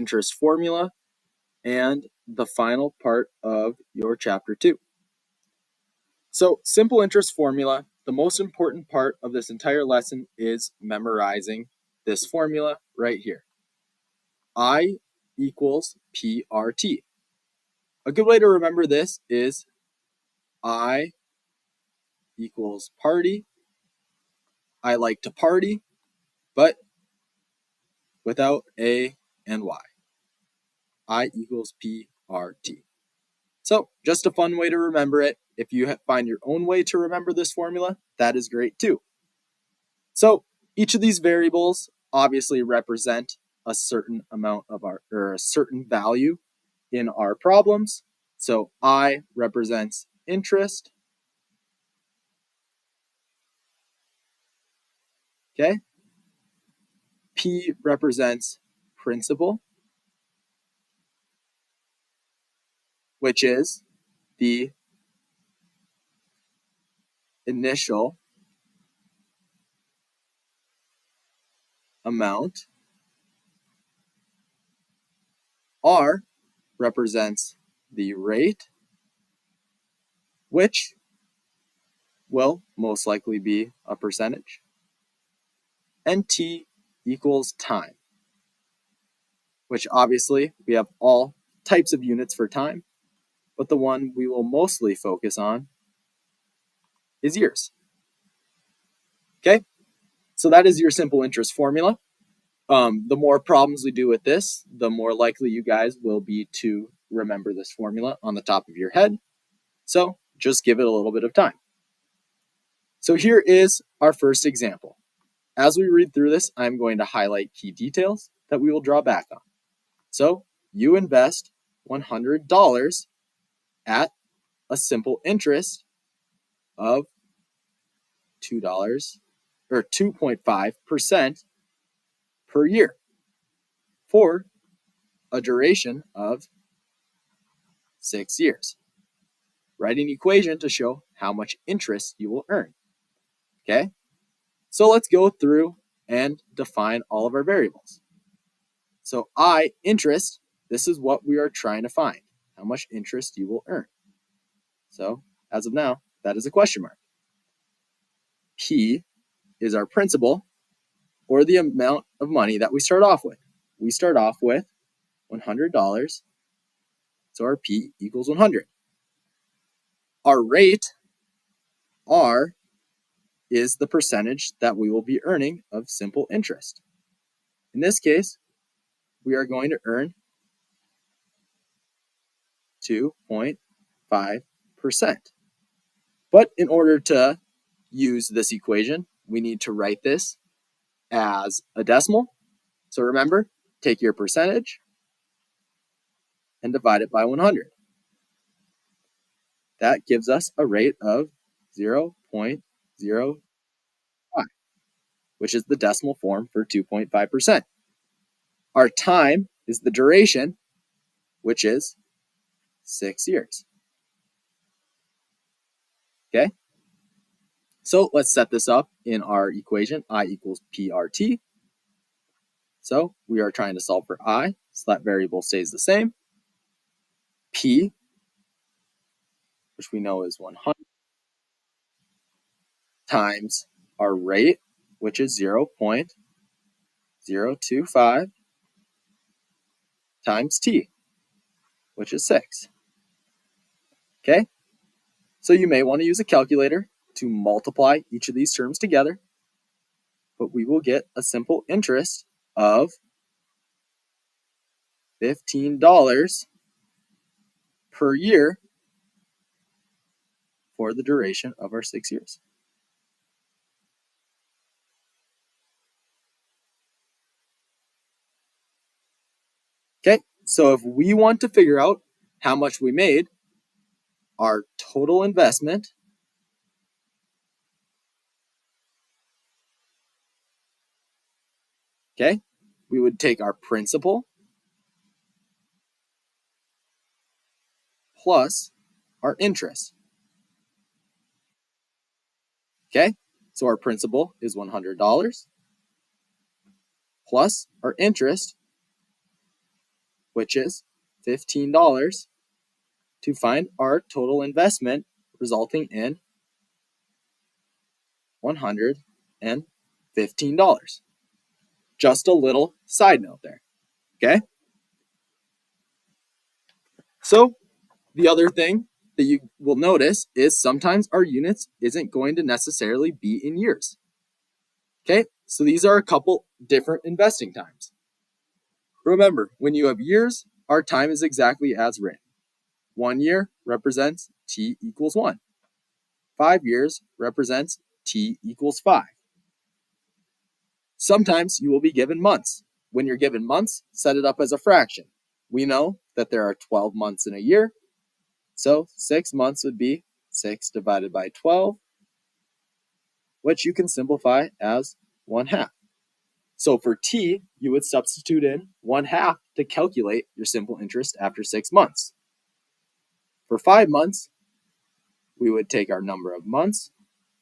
interest formula and the final part of your chapter 2. So, simple interest formula, the most important part of this entire lesson is memorizing this formula right here. I equals PRT. A good way to remember this is I equals party. I like to party, but without A and Y. I equals PRT. So, just a fun way to remember it. If you find your own way to remember this formula, that is great too. So, each of these variables obviously represent a certain amount of a certain value in our problems. So, I represents interest. Okay. P represents principal, which is the initial amount. R represents the rate, which will most likely be a percentage. And T equals time, which obviously we have all types of units for time, but the one we will mostly focus on is years. Okay, so that is your simple interest formula. The more problems we do with this, the more likely you guys will be to remember this formula on the top of your head. So just give it a little bit of time. So here is our first example. As we read through this, I'm going to highlight key details that we will draw back on. So you invest $100 at a simple interest of $2 or 2.5% per year for a duration of 6 years. Write an equation to show how much interest you will earn. Okay, so let's go through and define all of our variables. So I, interest, this is what we are trying to find, how much interest you will earn. So as of now, that is a question mark. P is our principal, or the amount of money that we start off with. We start off with $100, so our P equals 100. Our rate, R, is the percentage that we will be earning of simple interest. In this case, we are going to earn 2.5%. But in order to use this equation, we need to write this as a decimal. So remember, take your percentage and divide it by 100. That gives us a rate of 0.05, which is the decimal form for 2.5%. Our time is the duration, which is 6 years. Okay? So let's set this up in our equation, I equals PRT. So we are trying to solve for I, so that variable stays the same. P, which we know is 100, times our rate, which is 0.025, times T, which is 6. Okay? So you may want to use a calculator to multiply each of these terms together, but we will get a simple interest of $15 per year for the duration of our 6 years. Okay, so if we want to figure out how much we made, our total investment we would take our principal plus our interest. Okay, so our principal is $100 plus our interest which is $15, to find our total investment, resulting in $115. Just a little side note there, okay? So the other thing that you will notice is sometimes our units isn't going to necessarily be in years. Okay, so these are a couple different investing times. Remember, when you have years, our time is exactly as written. 1 year represents t equals 1. 5 years represents t equals 5. Sometimes you will be given months. When you're given months, set it up as a fraction. We know that there are 12 months in a year, so 6 months would be 6 divided by 12, which you can simplify as 1/2. So for t, you would substitute in 1/2 to calculate your simple interest after 6 months. For 5 months, we would take our number of months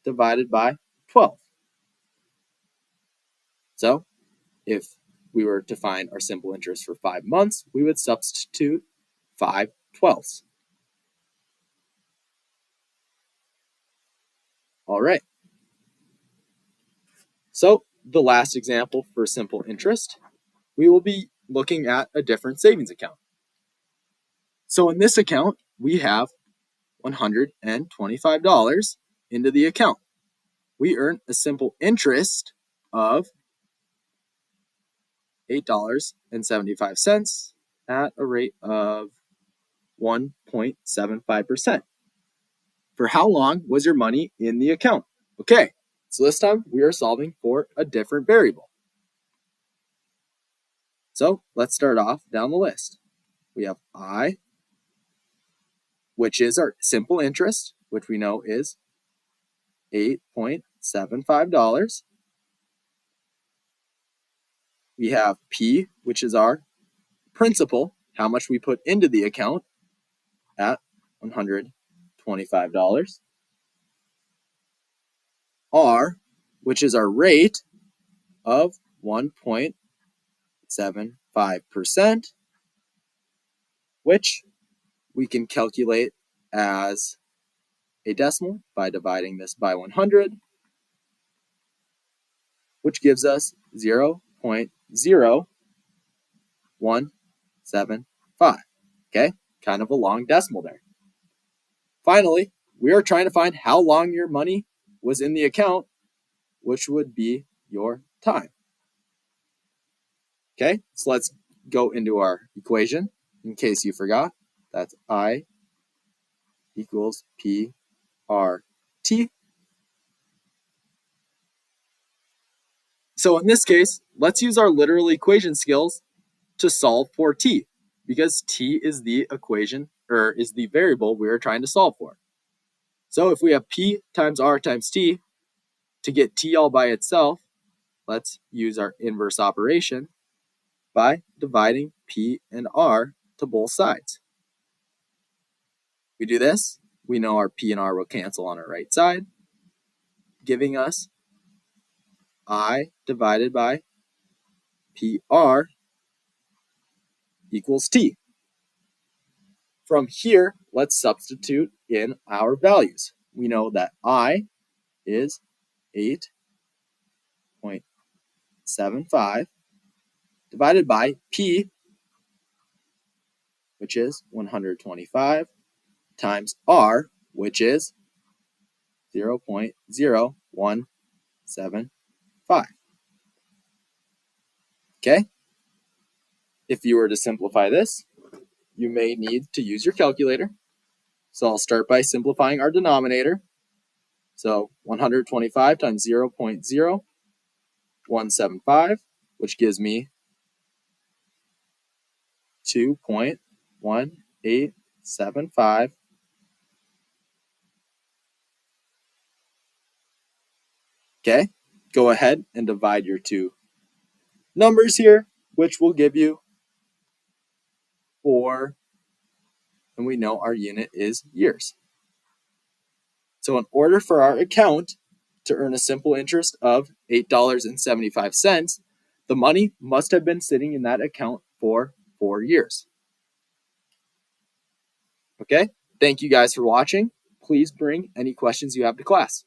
divided by 12. So if we were to find our simple interest for 5 months, we would substitute 5/12. All right. So the last example for simple interest, we will be looking at a different savings account. So in this account, we have $125 into the account. We earn a simple interest of $8.75 at a rate of 1.75%. For how long was your money in the account? Okay, so this time we are solving for a different variable. So let's start off down the list. We have I, which is our simple interest, which we know is $8.75. We have P, which is our principal, how much we put into the account, at $125. R, which is our rate of 1.75%, which we can calculate as a decimal by dividing this by 100, which gives us 0.0175. Okay, kind of a long decimal there. Finally, we are trying to find how long your money was in the account, which would be your time. Okay, so let's go into our equation. In case you forgot, that's I equals P R T. So in this case, let's use our literal equation skills to solve for t, because t is the equation, or is the variable we are trying to solve for. So if we have p times r times t, to get t all by itself, let's use our inverse operation by dividing p and r to both sides. We do this, we know our p and r will cancel on our right side, giving us I divided by PR equals t. From here, let's substitute in our values. We know that I is 8.75 divided by P, which is 125, times R, which is 0.0175. Okay? If you were to simplify this, you may need to use your calculator. So I'll start by simplifying our denominator. So 125 times 0.0175, which gives me 2.1875. Okay, go ahead and divide your two numbers here, which will give you 4, and we know our unit is years. So in order for our account to earn a simple interest of $8.75, the money must have been sitting in that account for 4 years. Okay, thank you guys for watching. Please bring any questions you have to class.